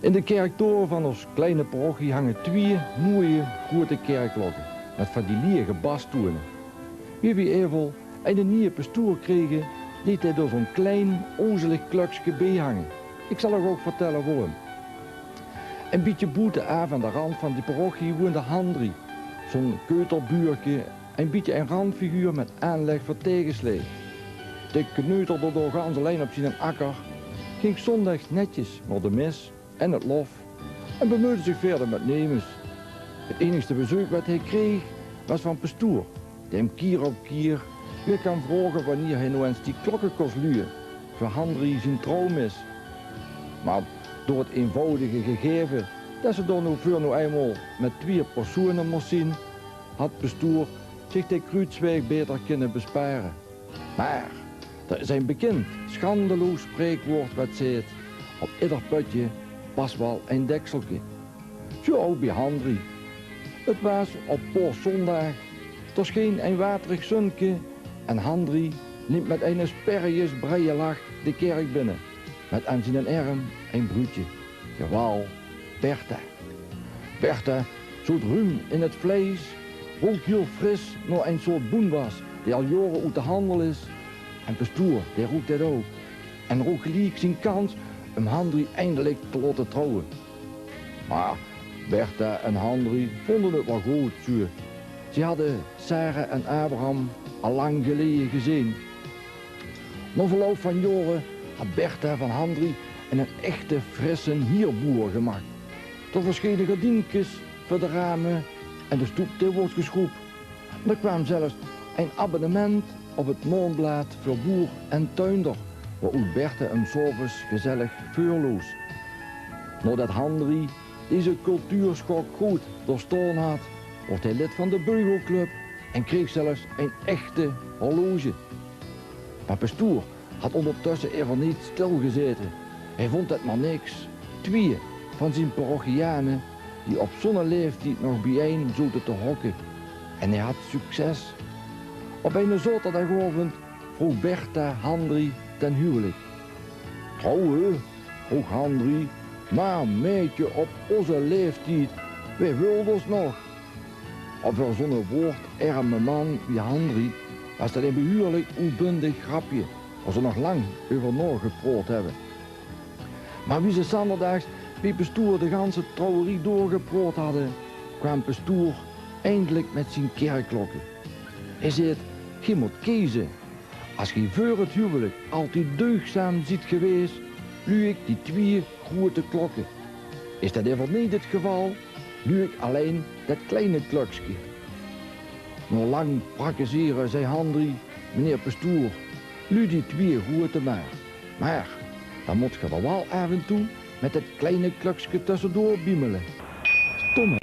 In de kerktoren van ons kleine parochie hangen twee mooie grote kerkklokken met van die lege bastoenen. Wie we even een nieuwe pastoor kregen, liet hij door zo'n klein, ozelig klokje bijhangen. Ik zal er ook vertellen waarom. Een beetje boete af aan de rand van die parochie woonde Handri, zo'n keuterbuurtje, een beetje een randfiguur met aanleg voor tegenslee. De kneuterde door gans alleen op zijn akker, ging zondags netjes naar de mis en het lof en bemoeide zich verder met nemens. Het enigste bezoek wat hij kreeg was van pastoor, die hem keer op keer weer kan vragen wanneer hij nou eens die klokken kost luien, voor Handri zijn droom is. Maar door het eenvoudige gegeven dat ze dan voor nou eenmaal met twee personen moest zien, had pastoor zich de kruidsweg beter kunnen besparen. Maar er is een bekend, schandeloos spreekwoord wat zegt, op ieder putje past wel een dekseltje. Zo ook bij Handri. Het was op Paaschzondag, er scheen een waterig zonnetje en Handri liep met een sperrius breie lach de kerk binnen, met aan zijn arm een broertje, jawel, Bertha. Bertha zoet ruim in het vlees, rook heel fris naar een soort boen was die al jaren uit de handel is. En pastoor, die roekt dat ook. En rook gelijk zijn kans om Handri eindelijk te laten trouwen. Maar Bertha en Handri vonden het wel goed zo. Ze hadden Sarah en Abraham al lang geleden gezien. Na verloop van jaren had Bertha van Handri een echte frisse hierboer gemaakt. Er verschenen gardientjes voor de ramen en de stoep die wordt geschroeid. Er kwam zelfs een abonnement op het Maandblad voor boer en tuinder, waaruit Bertha hem 's avonds gezellig vuurloos. Nadat Handri deze cultuurschok goed doorstaan had, wordt hij lid van de Beugelclub en kreeg zelfs een echte horloge. Maar pastoor had ondertussen even niet stilgezeten. Hij vond het maar niks. Twee van zijn parochianen die op zo'n leeftijd nog bijeen zouden te hokken. En hij had succes. Op een zaterdagavond vroeg Bertha Handri ten huwelijk. Trouwen, vroeg Handri, maar meidje op onze leeftijd, wij wilden ons nog. Op zo'n woordarme man wie Handri was dat een behoorlijk onbundig grapje, waar ze nog lang over nagepraat hebben. Maar wie ze zondags bij pastoor de ganse trouwerie doorgepraat hadden, kwam pastoor eindelijk met zijn kerkklokken. Hij zei, je moet kiezen. Als je voor het huwelijk altijd deugdzaam ziet geweest, luw ik die twee grote klokken. Is dat even niet het geval, luw ik alleen dat kleine klokje. Na lang praktiseren zei Handri, meneer pastoor, luw die twee grote maar dan moet je er wel af en toe met het kleine klokje tussendoor biemelen. Stomme.